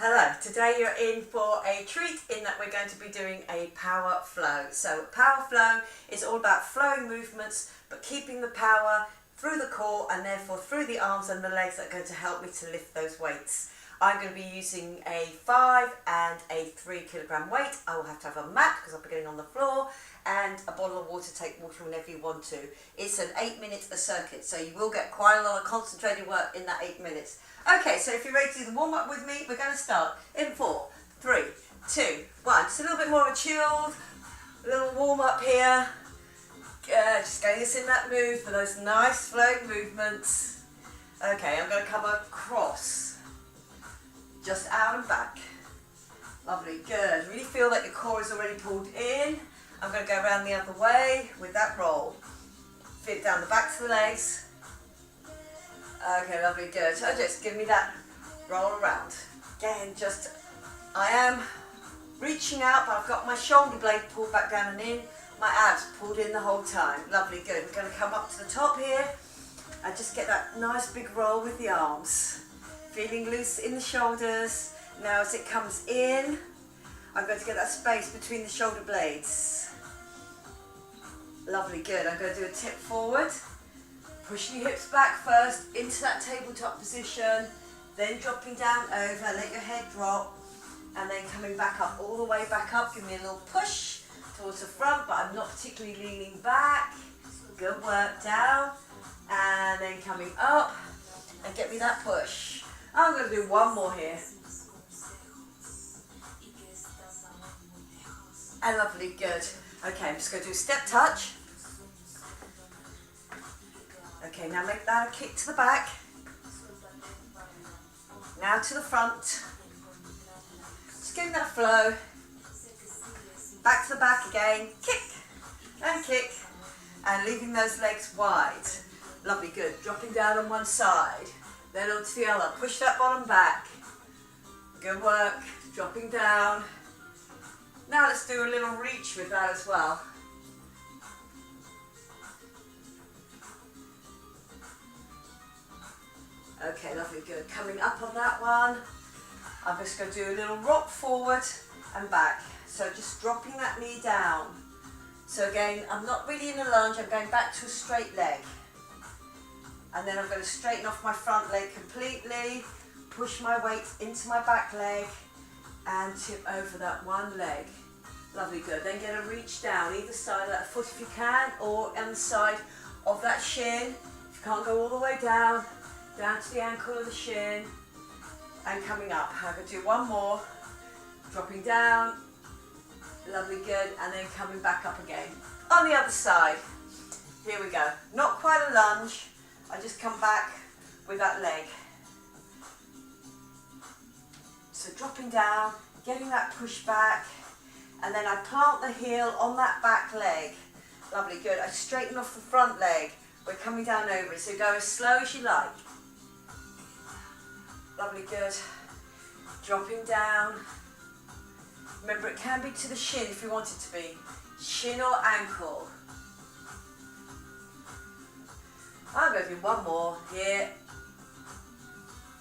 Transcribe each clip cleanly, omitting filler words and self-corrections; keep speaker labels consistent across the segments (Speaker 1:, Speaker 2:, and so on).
Speaker 1: Hello, today you're in for a treat in that we're going to be doing a power flow. So power flow is all about flowing movements but keeping the power through the core and therefore through the arms and the legs that are going to help me to lift those weights. I'm going to be using a 5 and a 3 kilogram weight. I will have to have a mat because I'll be getting on the floor and a bottle of water. Take water whenever you want to. It's an 8 minute circuit, so you will get quite a lot of concentrated work in that 8 minutes. Okay, so if you're ready to do the warm up with me, we're going to start in 4, 3, 2, 1. Just a little bit more of a chilled, little warm up here. Just getting us in that mood for those nice flowing movements. Okay, I'm going to come across, just out and back. Lovely, good. Really feel that your core is already pulled in. I'm going to go around the other way with that roll. Feel it down the backs of the legs. Okay, lovely, good. So just give me that roll around. Again, just, I am reaching out, but I've got my shoulder blade pulled back down and in. My abs pulled in the whole time. Lovely, good. We're going to come up to the top here and just get that nice big roll with the arms. Feeling loose in the shoulders. Now as it comes in, I'm going to get that space between the shoulder blades. Lovely, good. I'm going to do a tip forward. Pushing your hips back first into that tabletop position, then dropping down over, let your head drop, and then coming back up, all the way back up. Give me a little push towards the front, but I'm not particularly leaning back. Good work, down, and then coming up, and get me that push. I'm going to do one more here. And lovely, good. Okay, I'm just going to do a step touch. Okay, now make that a kick to the back. Now to the front. Just getting that flow. Back to the back again. Kick and kick. And leaving those legs wide. Lovely, good. Dropping down on one side. Then onto the other. Push that bottom back. Good work. Dropping down. Now let's do a little reach with that as well. Okay, lovely, good. Coming up on that one, I'm just going to do a little rock forward and back. So just dropping that knee down. So again, I'm not really in a lunge, I'm going back to a straight leg. And then I'm going to straighten off my front leg completely, push my weight into my back leg, and tip over that one leg. Lovely, good. Then get a reach down, either side of that foot if you can, or on the side of that shin. If you can't go all the way down to the ankle of the shin, and coming up. I'm going to do one more, dropping down, lovely, good, and then coming back up again. On the other side, here we go. Not quite a lunge, I just come back with that leg. So dropping down, getting that push back, and then I plant the heel on that back leg. Lovely, good. I straighten off the front leg. We're coming down over it, so go as slow as you like. Lovely, good. Dropping down. Remember, it can be to the shin if you want it to be. Shin or ankle. I'm going to do one more here.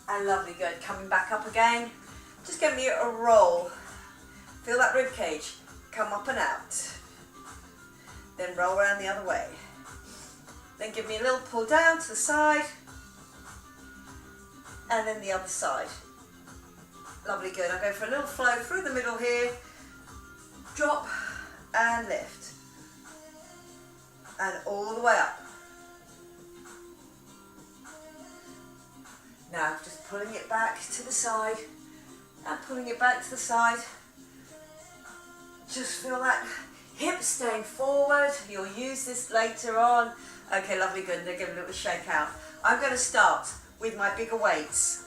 Speaker 1: And lovely, good. Coming back up again. Just give me a roll. Feel that rib cage. Come up and out. Then roll around the other way. Then give me a little pull down to the side. And then the other side. Lovely, good. I'm going for a little flow through the middle here. Drop and lift. And all the way up. Now just pulling it back to the side. And pulling it back to the side. Just feel that hip staying forward. You'll use this later on. Okay, lovely, good. Then give it a little shake out. I'm going to start with my bigger weights.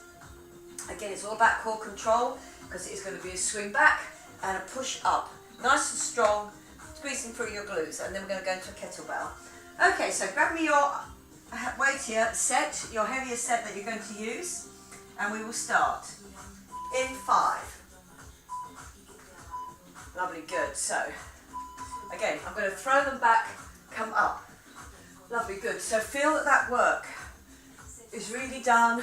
Speaker 1: Again, it's all about core control because it is going to be a swing back and a push up. Nice and strong, squeezing through your glutes, and then we're going to go into a kettlebell. Okay, so grab me your weight here, set, your heaviest set that you're going to use, and we will start in 5. Lovely, good. So, again, I'm going to throw them back, come up. Lovely, good. So feel that that work is really done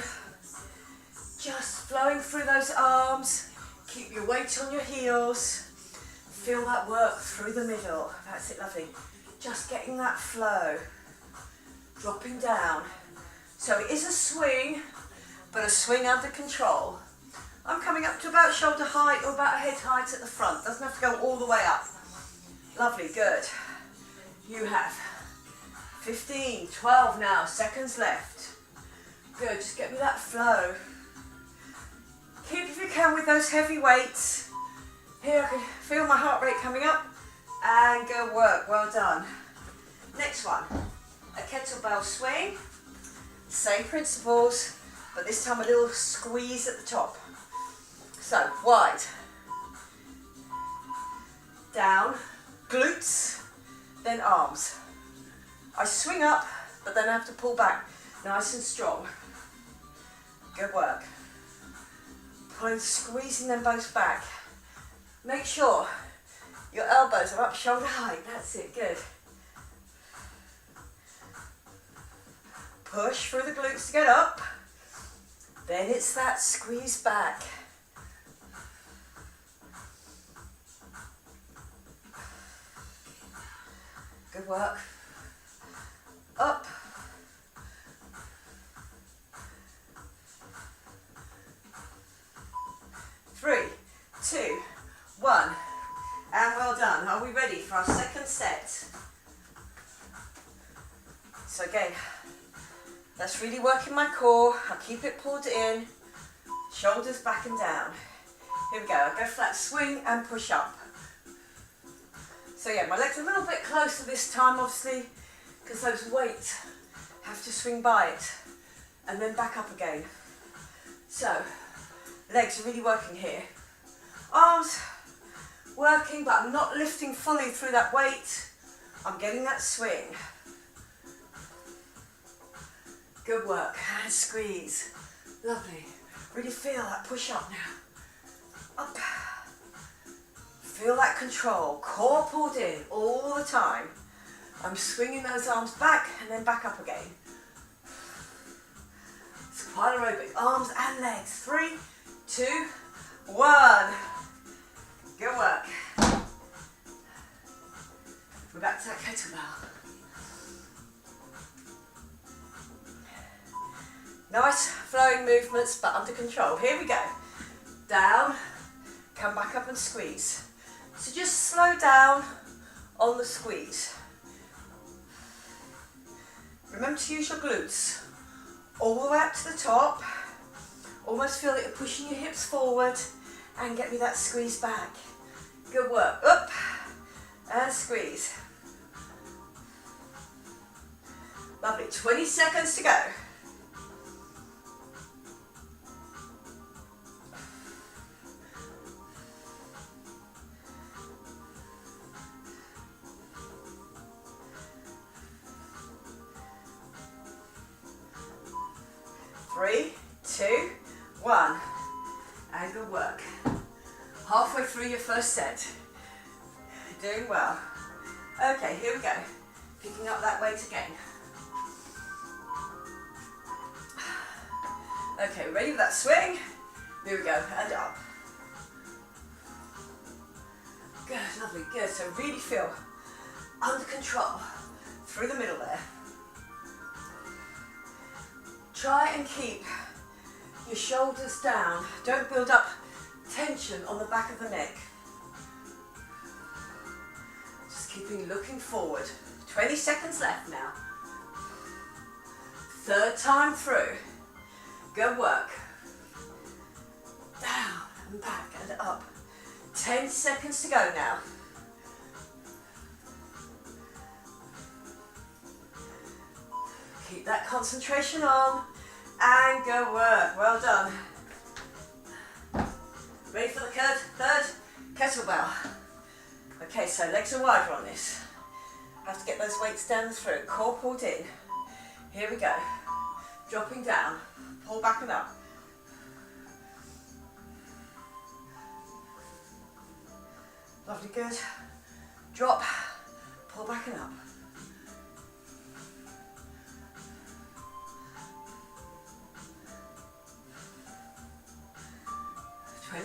Speaker 1: Just flowing through those arms. Keep your weight on your heels. Feel that work through the middle. That's it, lovely. Just getting that flow. Dropping down. So it is a swing, but a swing under control. I'm coming up to about shoulder height or about head height at the front. Doesn't have to go all the way up. Lovely, good. You have 15, 12 now, seconds left. Good, just get me that flow. Keep if you can with those heavy weights. Here I can feel my heart rate coming up. And good work, well done. Next one, a kettlebell swing. Same principles, but this time a little squeeze at the top. So, wide. Down, glutes, then arms. I swing up, but then I have to pull back, nice and strong. Good work. Pulling, squeezing them both back. Make sure your elbows are up shoulder height, that's it, good. Push through the glutes to get up. Then it's that squeeze back. Good work. Up. Three, two, one. And well done. Are we ready for our second set? So again, that's really working my core. I'll keep it pulled in. Shoulders back and down. Here we go. I go flat, swing and push up. So yeah, my legs are a little bit closer this time, obviously, because those weights have to swing by it. And then back up again. So, legs are really working here. Arms working, but I'm not lifting fully through that weight. I'm getting that swing. Good work, and squeeze. Lovely. Really feel that push up now. Up. Feel that control, core pulled in all the time. I'm swinging those arms back and then back up again. It's quite aerobic, arms and legs. 3, 2, 1. Good work. We're back to that kettlebell. Nice flowing movements, but under control. Here we go. Down, come back up and squeeze. So just slow down on the squeeze. Remember to use your glutes. All the way up to the top. Almost feel that you're pushing your hips forward and get me that squeeze back. Good work. Up and squeeze. Lovely. 20 seconds to go. Three, two, one, and good work. Halfway through your first set. Doing well. Okay, here we go. Picking up that weight again. Okay, ready for that swing? Here we go, and up. Good, lovely, good. So really feel under control through the middle there. Try and keep your shoulders down. Don't build up tension on the back of the neck. Just keeping looking forward. 20 seconds left now. Third time through. Good work. Down and back and up. 10 seconds to go now. Keep that concentration on. And good work. Well done. Ready for the third kettlebell. Okay, so legs are wider on this. Have to get those weights down the throat. Core pulled in. Here we go. Dropping down. Pull back and up. Lovely, good. Drop. Pull back and up.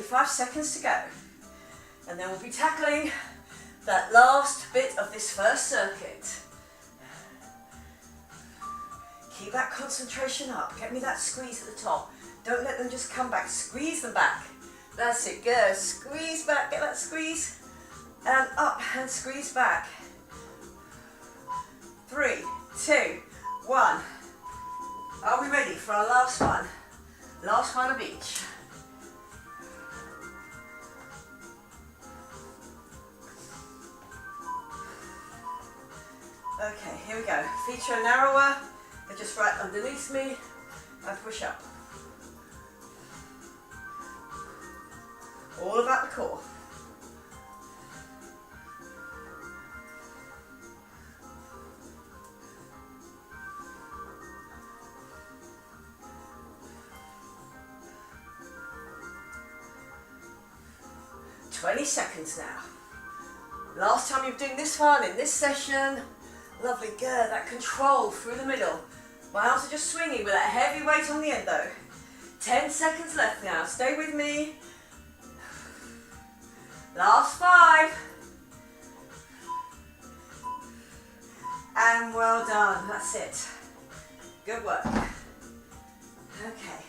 Speaker 1: 25 seconds to go. And then we'll be tackling that last bit of this first circuit. Keep that concentration up. Get me that squeeze at the top. Don't let them just come back. Squeeze them back. That's it. Good. Squeeze back. Get that squeeze. And up and squeeze back. 3, 2, 1. Are we ready for our last one? Last one of each. Okay, here we go. Feet are narrower. They're just right underneath me. And push up. All about the core. "20 seconds now. Last time you're doing this one in this session. Lovely, good. That control through the middle. My arms are just swinging with that heavy weight on the end though. 10 seconds left now. Stay with me. Last 5. And well done. That's it. Good work. Okay.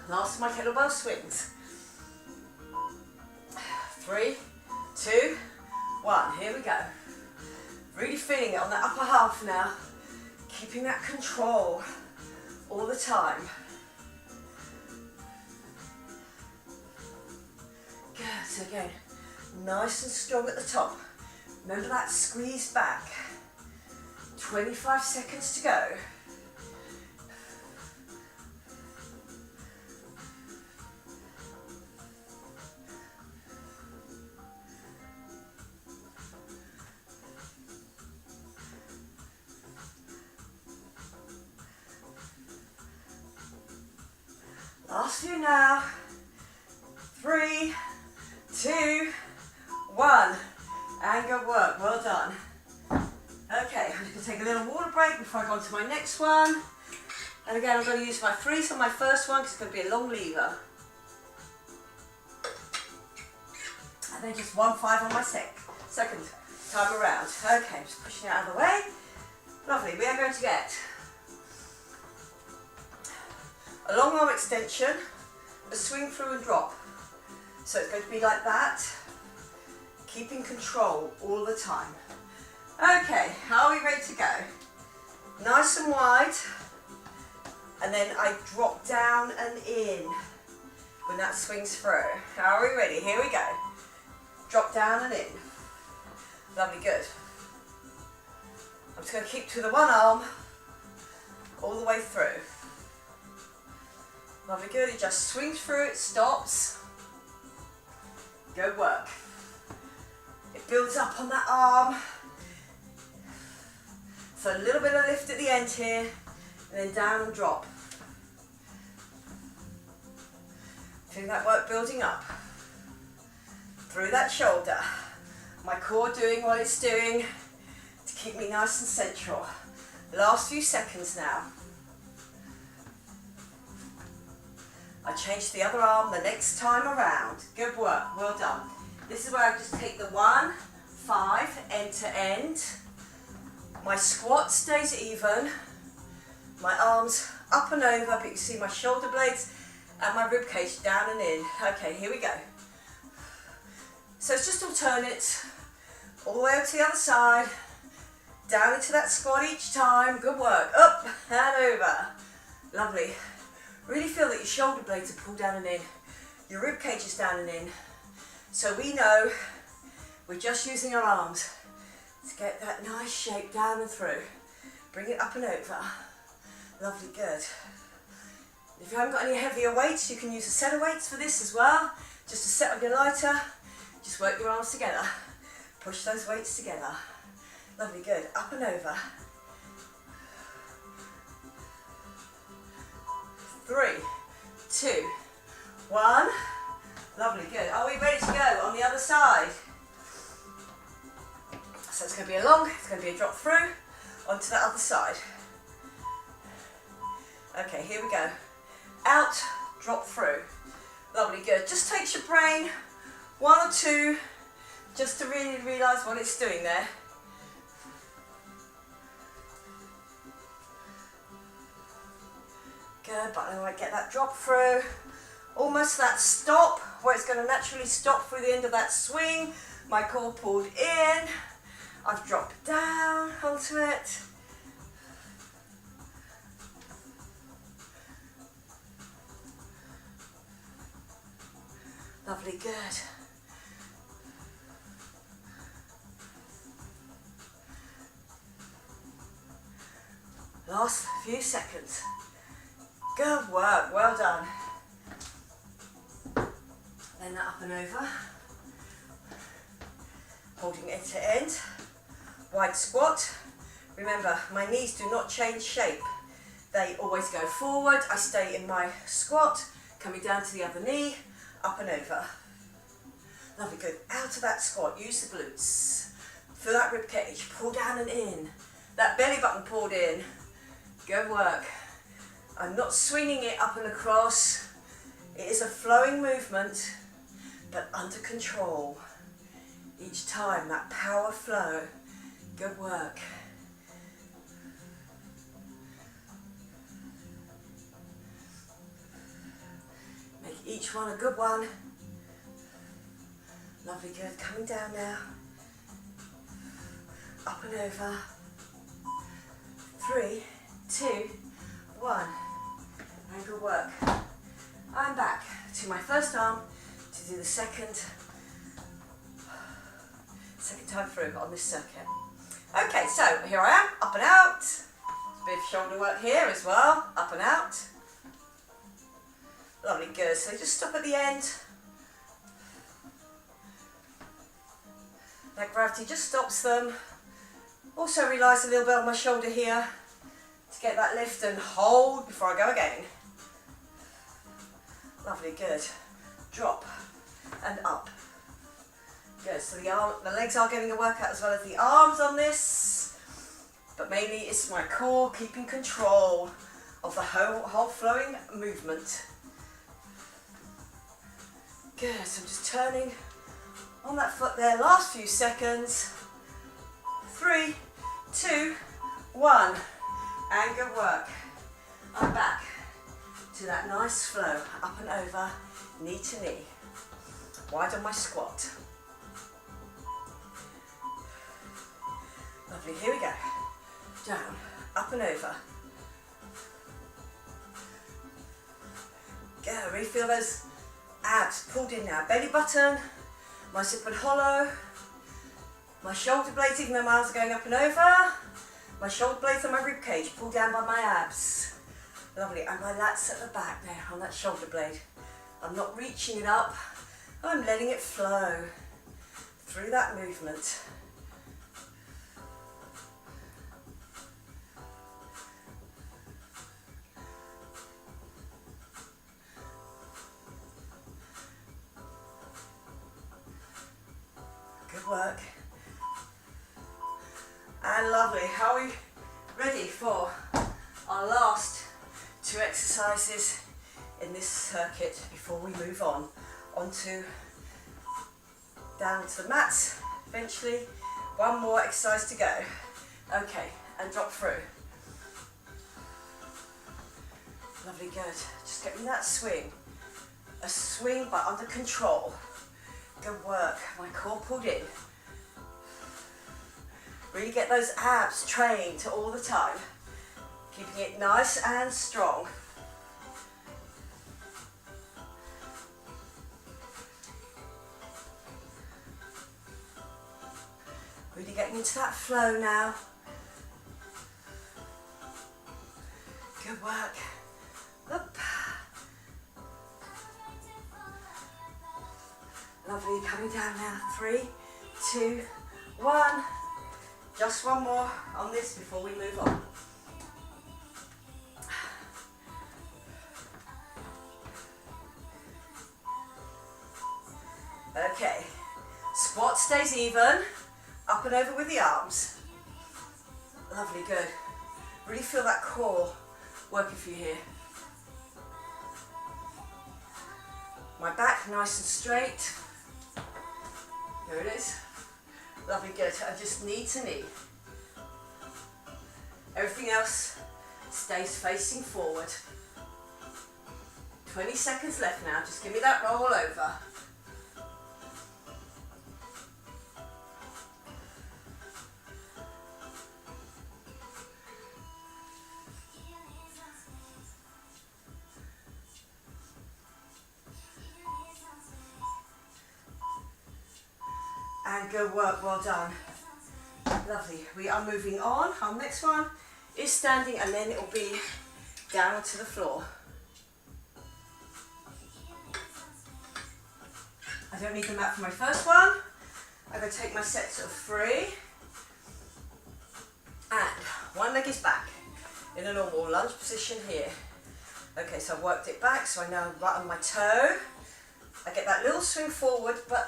Speaker 1: Last of my kettlebell swings. 3, 2, 1. Here we go. Really feeling it on that upper half now. Keeping that control all the time. Good. So again, nice and strong at the top. Remember that squeeze back. 25 seconds to go. Last few now. 3, 2, 1. And good work. Well done. Okay, I'm just going to take a little water break before I go on to my next one. And again, I'm going to use my 3s on my first one because it's going to be a long lever. And then just 1 5 on my second time around. Okay, just pushing it out of the way. Lovely. We are going to get a long arm extension, a swing through and drop. So it's going to be like that, keeping control all the time. Okay, are we ready to go? Nice and wide, and then I drop down and in when that swings through. Are we ready? Here we go. Drop down and in. Lovely, good. I'm just going to keep to the one arm all the way through. Lovely, good. It just swings through, it stops. Good work. It builds up on that arm. So a little bit of lift at the end here, and then down and drop. Feeling that work building up. Through that shoulder. My core doing what it's doing to keep me nice and central. Last few seconds now. I change the other arm the next time around. Good work, well done. This is where I just take the 1, 5, end to end. My squat stays even. My arms up and over, but you see my shoulder blades and my rib cage down and in. Okay, here we go. So it's just alternate, all the way up to the other side, down into that squat each time. Good work, up and over. Lovely. Really feel that your shoulder blades are pulled down and in, your rib cage is down and in. So we know we're just using our arms to get that nice shape down and through. Bring it up and over. Lovely, good. If you haven't got any heavier weights, you can use a set of weights for this as well. Just a set of your lighter. Just work your arms together. Push those weights together. Lovely, good. Up and over. 3, 2, 1. Lovely, good. Are we ready to go on the other side? So it's going to be a long, it's going to be a drop through onto that other side. Okay, here we go. Out, drop through. Lovely, good. Just takes your brain 1 or 2 just to really realise what it's doing there. Good, but I might get that drop through. Almost that stop, where it's going to naturally stop through the end of that swing. My core pulled in. I've dropped down onto it. Lovely, good. Last few seconds. Good work, well done. Then that up and over. Holding it to end. Wide squat. Remember, my knees do not change shape. They always go forward. I stay in my squat, coming down to the other knee, up and over. Lovely, good. Out of that squat, use the glutes. Feel that rib cage, pull down and in. That belly button pulled in. Good work. I'm not swinging it up and across. It is a flowing movement, but under control. Each time, that power flow. Good work. Make each one a good one. Lovely, good. Coming down now. Up and over. 3, 2, 1. And good work. I'm back to my first arm to do the second time through on this circuit. Okay, so here I am, up and out. A bit of shoulder work here as well, up and out. Lovely, good. So just stop at the end. That gravity just stops them. Also relies a little bit on my shoulder here to get that lift and hold before I go again. Lovely, good. Drop and up. Good, so the legs are getting a workout as well as the arms on this, but mainly it's my core keeping control of the whole flowing movement. Good, so I'm just turning on that foot there, last few seconds. 3, 2, 1, and good work. I'm back to that nice flow, up and over, knee to knee, wide on my squat. Lovely, here we go. Down, up and over. Go, really feel those abs pulled in now. Belly button, my sit and hollow, my shoulder blades, even though my arms are going up and over. My shoulder blades on my rib cage, pulled down by my abs. Lovely, and my lats at the back there on that shoulder blade. I'm not reaching it up, I'm letting it flow through that movement. Good work. And lovely. How are we ready for our last 2 exercises in this circuit before we move on onto down to the mats eventually. One more exercise to go. Okay, and drop through. Lovely, good. Just getting that swing. A swing but under control. Good work. My core pulled in. Really get those abs trained all the time. Keeping it nice and strong. Really getting into that flow now. Good work. Up. Lovely, coming down now. 3, 2, 1. Just one more on this before we move on. Okay, squat stays even, up and over with the arms. Lovely, good. Really feel that core working for you here. My back nice and straight. There it is. Lovely, good. And just knee to knee. Everything else stays facing forward. 20 seconds left now. Just give me that roll over. And good work, well done. Lovely. We are moving on. Our next one is standing, and then it will be down onto the floor. I don't need the mat for my first one. I'm going to take my sets of 3. And one leg is back in a normal lunge position here. Okay, so I've worked it back, so I know I'm right on my toe. I get that little swing forward, but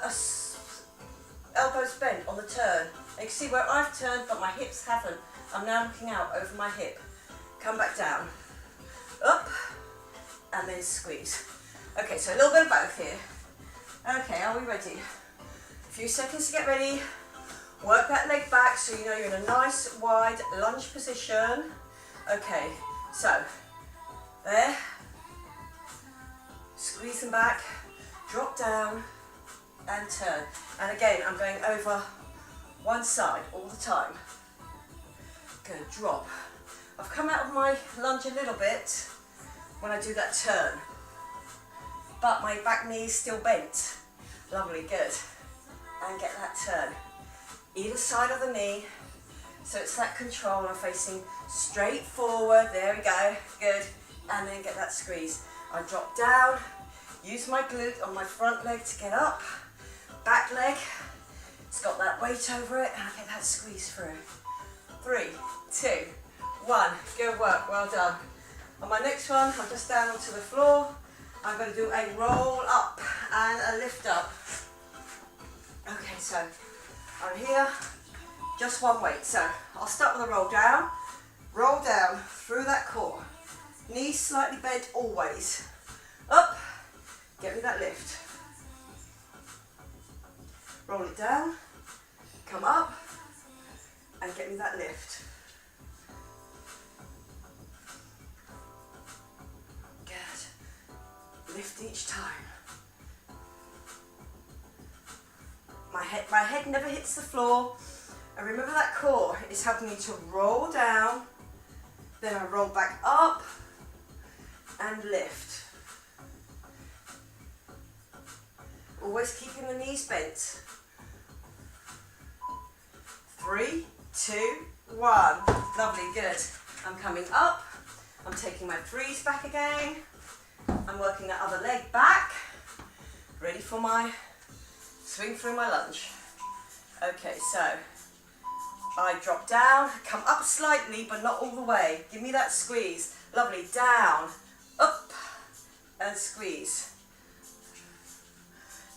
Speaker 1: elbows bent on the turn. And you can see where I've turned, but my hips haven't. I'm now looking out over my hip. Come back down. Up, and then squeeze. Okay, so a little bit of both here. Okay, are we ready? A few seconds to get ready. Work that leg back so you know you're in a nice wide lunge position. Okay, so there. Squeeze them back, drop down, and turn. And again, I'm going over one side all the time. Good, drop. I've come out of my lunge a little bit when I do that turn, but my back knee is still bent. Lovely, good. And get that turn. Either side of the knee, so it's that control. I'm facing straight forward. There we go, good. And then get that squeeze. I drop down, use my glute on my front leg to get up. Back leg, it's got that weight over it, and I get that squeeze through. 3, 2, 1, good work, well done. On my next one, I'm just down onto the floor. I'm going to do a roll up and a lift up. Okay, so I'm here, just one weight. So I'll start with a roll down through that core. Knees slightly bent always. Up, get me that lift. Roll it down, come up, and get me that lift. Good. Lift each time. My head never hits the floor. And remember that core is helping me to roll down, then I roll back up and lift. Always keeping the knees bent. 3, 2, 1. Lovely, good. I'm coming up. I'm taking my 3s back again. I'm working that other leg back. Ready for my swing through my lunge. Okay, so I drop down, come up slightly, but not all the way. Give me that squeeze. Lovely, down, up, and squeeze.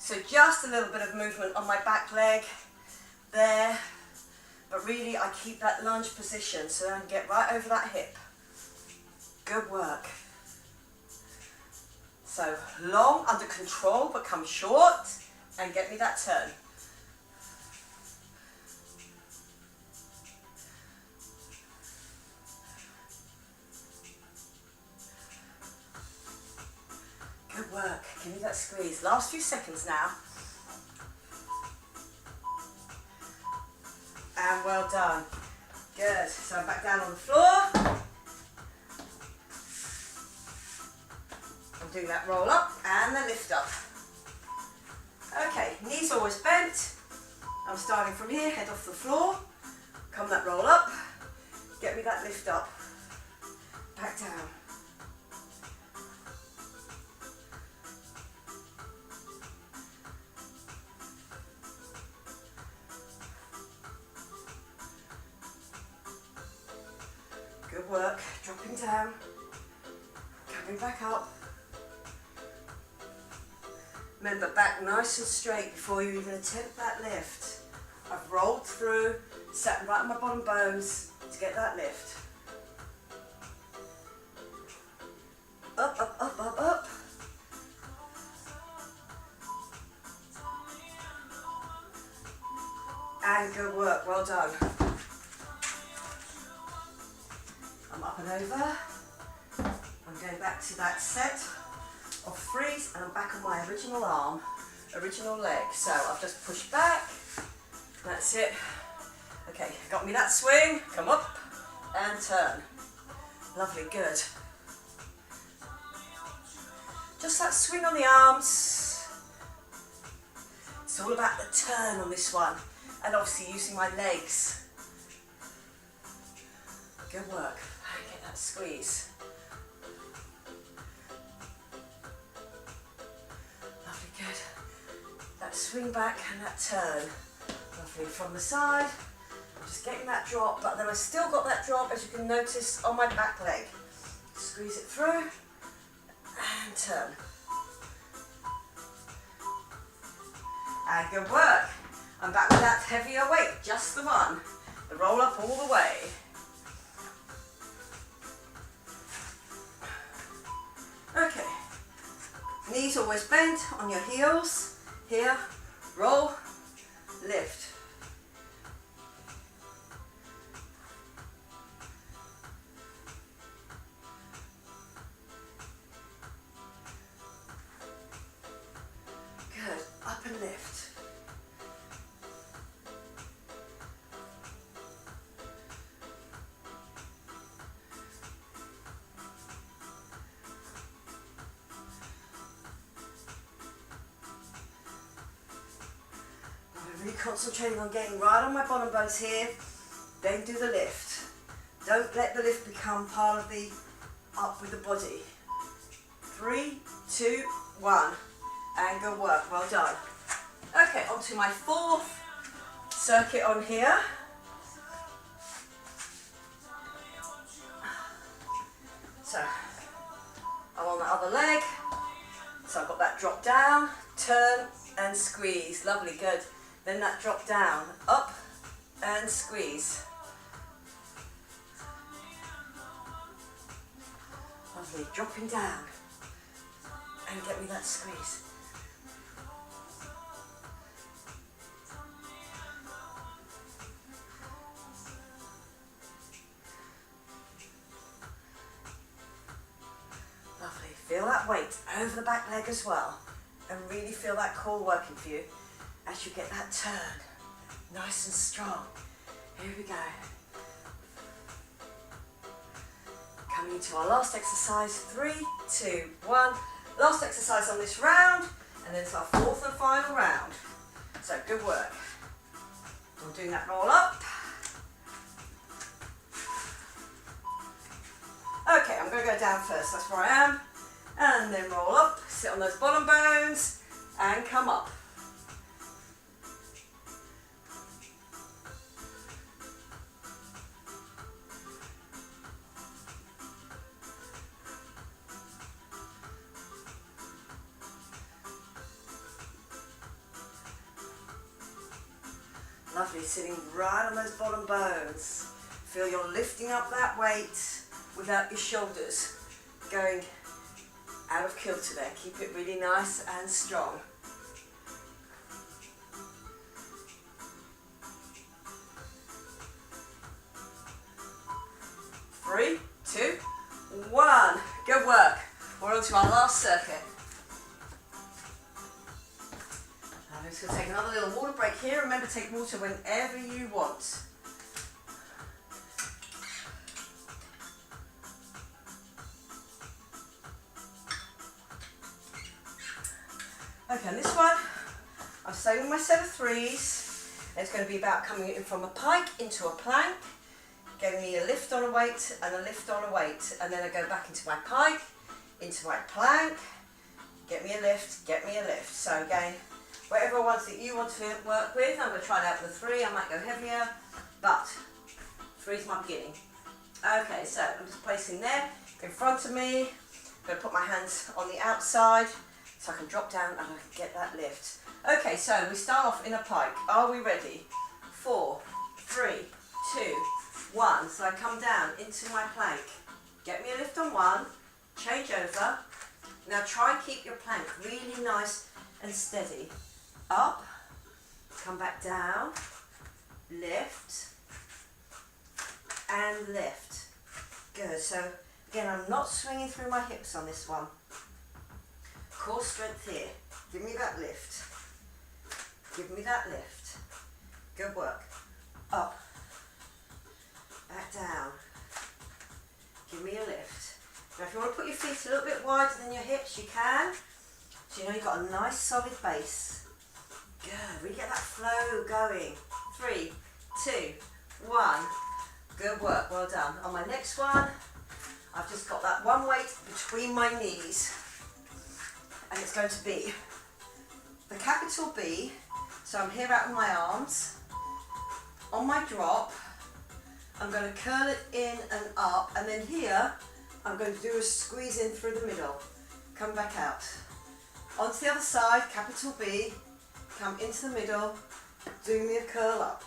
Speaker 1: So just a little bit of movement on my back leg there, but really I keep that lunge position so I can get right over that hip. Good work. So long, under control, but come short, and get me that turn. Good work. Give me that squeeze. Last few seconds now. And well done. Good. So I'm back down on the floor. I'm doing that roll up and the lift up. Okay, knees always bent. I'm starting from here, head off the floor. Come that roll up. Get me that lift up. Back down. Good work. Dropping down. Coming back up. Remember, back nice and straight before you even attempt that lift. I've rolled through, sat right on my bottom bones to get that lift. Up, up, up, up, up. And good work, well done. I'm up and over. I'm going back to that set of 3s and I'm back on my original arm, original leg. So I've just pushed back, that's it. Okay, got me that swing, come up and turn. Lovely, good. Just that swing on the arms. It's all about the turn on this one and obviously using my legs. Good work, get that squeeze. Lovely, good. That swing back and that turn. Lovely, from the side. I'm just getting that drop, but then I still got that drop, as you can notice, on my back leg. Squeeze it through and turn. And good work. I'm back with that heavier weight, just the one. The roll up all the way. Okay. Knees always bent on your heels. Here, roll, lift. Good, up and lift. Really concentrating on getting right on my bottom bones here, then do the lift. Don't let the lift become part of the up with the body. 3, 2, 1, and good work, well done. Okay, on to my 4th circuit on here. So, I'm on the other leg, so I've got that drop down, turn and squeeze, lovely, good. Then that drop down, up and squeeze. Lovely, dropping down and get me that squeeze. Lovely, feel that weight over the back leg as well and really feel that core working for you as you get that turn, nice and strong. Here we go. Coming into our last exercise, 3, 2, 1. Last exercise on this round, and then it's our 4th and final round. So good work. I'm doing that roll up. Okay, I'm going to go down first, that's where I am. And then roll up, sit on those bottom bones, and come up. Lovely, sitting right on those bottom bones. Feel you're lifting up that weight without your shoulders going out of kilter there. Keep it really nice and strong. Three, 2, 1. Good work. We're on to our last circuit. I'm just going to take another little water break here. Remember, take water whenever you want. Okay, on this one, I'm staying with my set of 3s. It's going to be about coming in from a pike into a plank, getting me a lift on a weight and a lift on a weight, and then I go back into my pike, into my plank, get me a lift, get me a lift. So again, whatever ones that you want to work with, I'm going to try it out with a 3, I might go heavier, but 3 is my beginning. Okay, so I'm just placing there in front of me, I'm going to put my hands on the outside, so I can drop down and I can get that lift. Okay, so we start off in a pike. Are we ready? 4, 3, 2, 1. So I come down into my plank. Get me a lift on 1, change over. Now try and keep your plank really nice and steady. Up, come back down, lift, and lift. Good. So again, I'm not swinging through my hips on this one. Core strength here. Give me that lift. Give me that lift. Good work. Up. Back down. Give me a lift. Now if you want to put your feet a little bit wider than your hips, you can. So you know you've got a nice solid base. Good. Really get that flow going. 3, 2, 1. Good work. Well done. On my next one, I've just got that one weight between my knees. And it's going to be the capital B. So I'm here out with my arms. On my drop, I'm going to curl it in and up. And then here, I'm going to do a squeeze in through the middle. Come back out. Onto the other side, capital B. Come into the middle. Do me a curl up.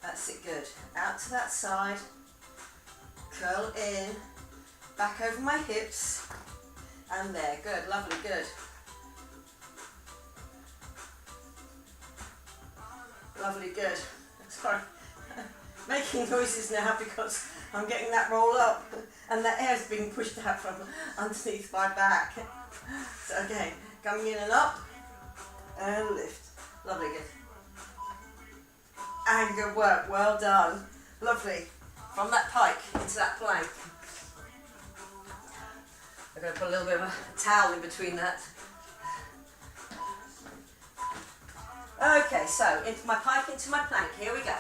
Speaker 1: That's it, good. Out to that side. Curl in. Back over my hips. And there, good, lovely, good. Lovely, good. Sorry, making noises now because I'm getting that roll up and that air's being pushed out from underneath my back. So again, coming in and up and lift. Lovely, good. And good work, well done. Lovely. From that pike into that plank. I'm going to put a little bit of a towel in between that. Okay, so into my pike, into my plank. Here we go.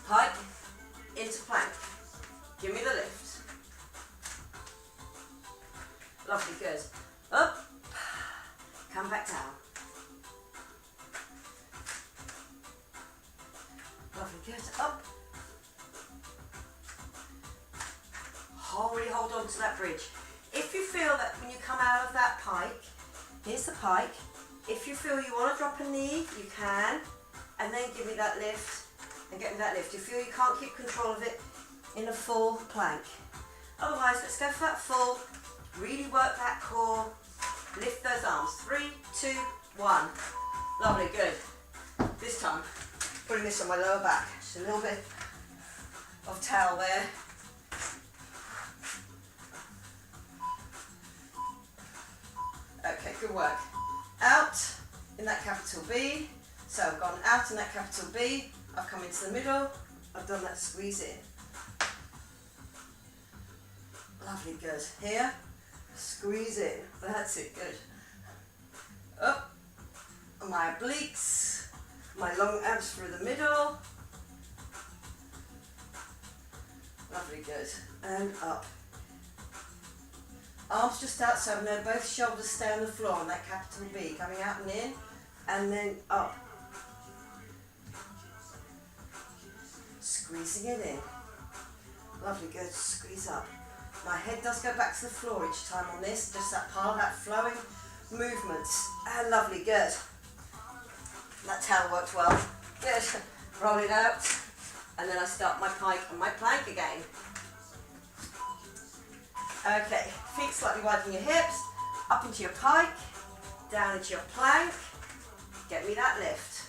Speaker 1: Pike, into plank. Give me the lift. Lovely, good. Up. Come back down. Lovely, good. Up. Really hold on to that bridge. If you feel that when you come out of that pike, here's the pike. If you feel you want to drop a knee, you can, and then give me that lift, and get me that lift. You feel you can't keep control of it in a full plank. Otherwise, let's go for that full. Really work that core. Lift those arms. 3, 2, 1. Lovely, good. This time, putting this on my lower back. Just a little bit of towel there. Okay, good work. Out in that capital B. So I've gone out in that capital B. I've come into the middle. I've done that squeeze in. Lovely, good. Here, squeeze in. That's it, good. Up. My obliques. My long abs through the middle. Lovely, good. And up. Arms just out, so I know both shoulders stay on the floor on that capital B. Coming out and in, and then up. Squeezing it in. Lovely, good. Squeeze up. My head does go back to the floor each time on this, just that part of that flowing movement. And lovely, good. That towel worked well. Good. Roll it out, and then I start my pike and my plank again. Okay, feet slightly wider than your hips, up into your pike, down into your plank. Get me that lift.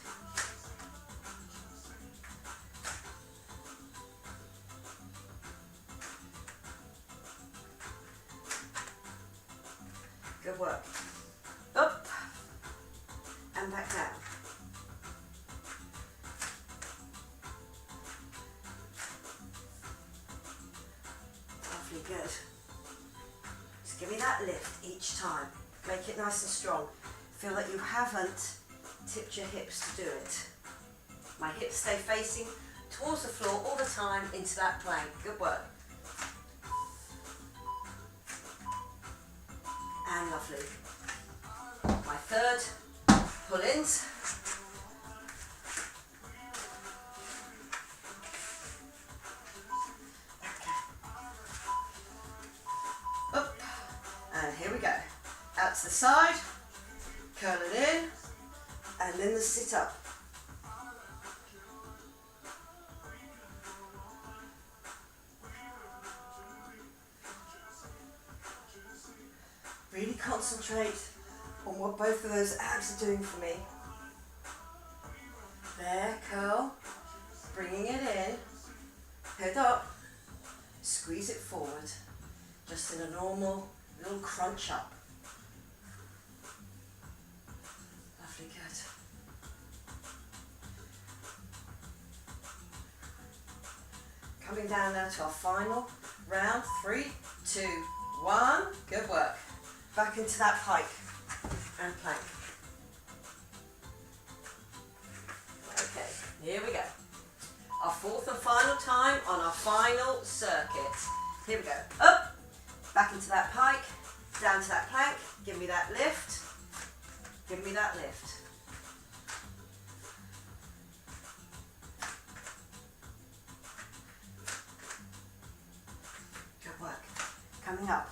Speaker 1: Good work. Up and back down. Lovely, good. Give me that lift each time. Make it nice and strong. Feel that you haven't tipped your hips to do it. My hips stay facing towards the floor all the time into that plank. Good work. And lovely. My third pull-ins. Here we go. Out to the side, curl it in, and then the sit up. Really concentrate on what both of those abs are doing for me. There, curl. Bringing it in. Head up. Squeeze it forward. Just in a normal little crunch up. Lovely, good. Coming down now to our final round. 3, 2, 1. Good work. Back into that pike and plank. Okay, here we go. Our fourth and final time on our final circuit. Here we go. Up, back into that pike, down to that plank. Give me that lift. Give me that lift. Good work. Coming up.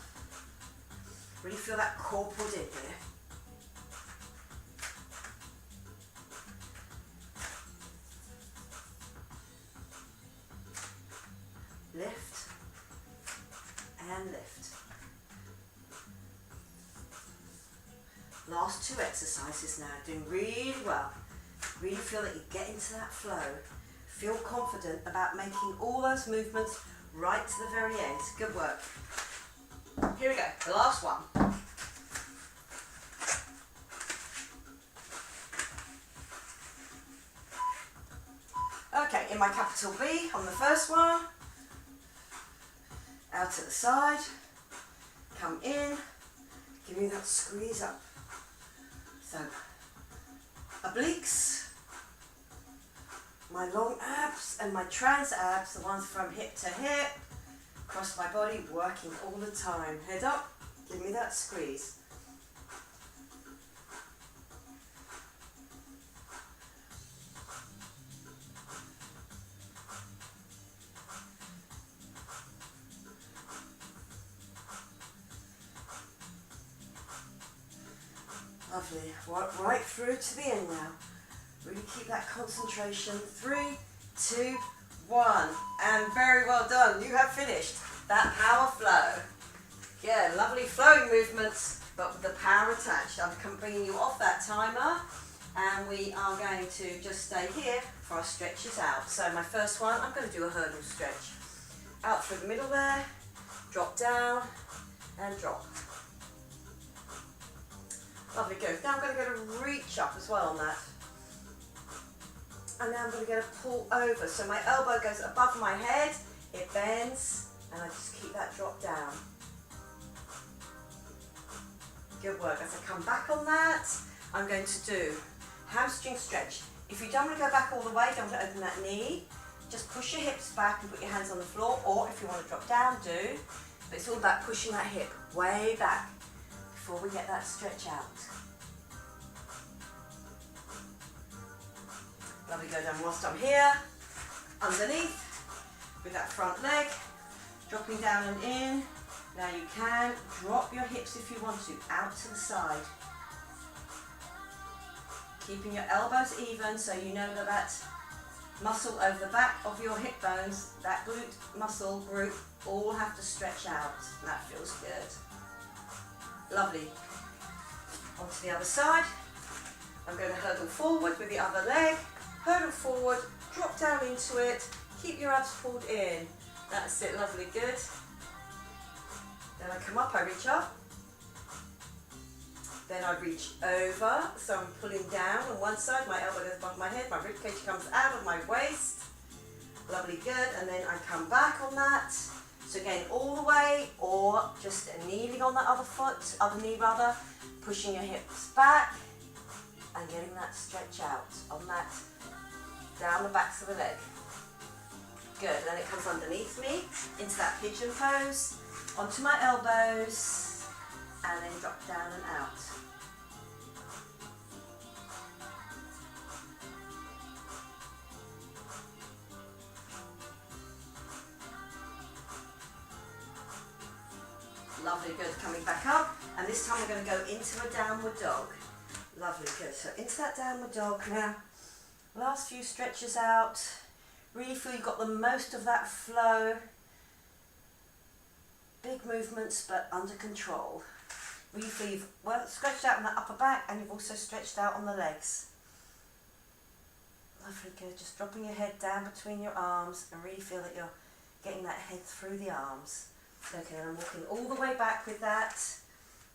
Speaker 1: Really feel that core pulled in here. Lift and lift. Last 2 exercises now, doing really well. Really feel that you get into that flow. Feel confident about making all those movements right to the very end. Good work. Here we go, the last one. Okay, in my capital B on the first one. Out to the side, come in, give me that squeeze up. So, obliques, my long abs and my trans abs, the ones from hip to hip, across my body, working all the time. Head up, give me that squeeze. Lovely. Work right through to the end now. Really keep that concentration. 3, 2, 1. And very well done. You have finished that power flow. Yeah, lovely flowing movements, but with the power attached. I'm bringing you off that timer, and we are going to just stay here for our stretches out. So my first one, I'm going to do a hurdle stretch. Out through the middle there, drop down, and drop. Lovely, good. Now I'm going to get a reach up as well on that. And now I'm going to get a pull over. So my elbow goes above my head, it bends, and I just keep that drop down. Good work. As I come back on that, I'm going to do hamstring stretch. If you don't want to go back all the way, don't want to open that knee, just push your hips back and put your hands on the floor, or if you want to drop down, do. But it's all about pushing that hip way back before we get that stretch out. Lovely, go down whilst I'm here, underneath, with that front leg, dropping down and in. Now you can drop your hips if you want to, out to the side. Keeping your elbows even so you know that that muscle over the back of your hip bones, that glute muscle group, all have to stretch out. That feels good. Lovely. Onto the other side. I'm going to hurdle forward with the other leg. Hurdle forward, drop down into it. Keep your abs pulled in. That's it, lovely, good. Then I come up, I reach up. Then I reach over, so I'm pulling down on one side. My elbow goes above my head. My ribcage comes out of my waist. Lovely, good. And then I come back on that. So again, all the way, or just kneeling on that other foot, other knee rather, pushing your hips back and getting that stretch out on that, down the backs of the leg. Good, then it comes underneath me, into that pigeon pose, onto my elbows, and then drop down and out. Lovely, good. Coming back up, and this time we're going to go into a downward dog. Lovely, good. So into that downward dog now. Last few stretches out. Really feel you've got the most of that flow. Big movements, but under control. Really feel you've stretched out on the upper back, and you've also stretched out on the legs. Lovely, good. Just dropping your head down between your arms and really feel that you're getting that head through the arms. Okay, and I'm walking all the way back with that.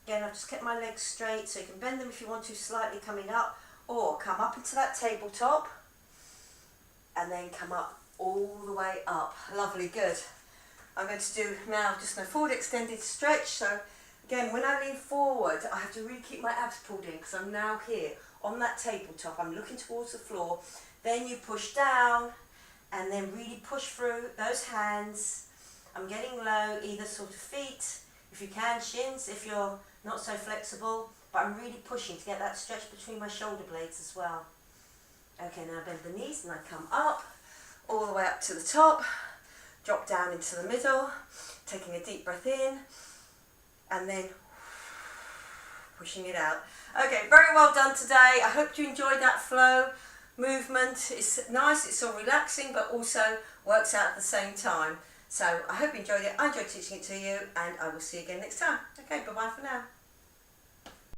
Speaker 1: Again, I've just kept my legs straight, so you can bend them if you want to, slightly coming up, or come up into that tabletop and then come up all the way up. Lovely, good. I'm going to do now just a forward extended stretch. So again, when I lean forward, I have to really keep my abs pulled in because I'm now here on that tabletop. I'm looking towards the floor. Then you push down and then really push through those hands. I'm getting low, either sort of feet, if you can, shins, if you're not so flexible, but I'm really pushing to get that stretch between my shoulder blades as well. Okay, now bend the knees and I come up, all the way up to the top, drop down into the middle, taking a deep breath in, and then pushing it out. Okay, very well done today. I hope you enjoyed that flow movement. It's nice, it's all relaxing, but also works out at the same time. So I hope you enjoyed it. I enjoyed teaching it to you, and I will see you again next time. Okay, bye-bye for now.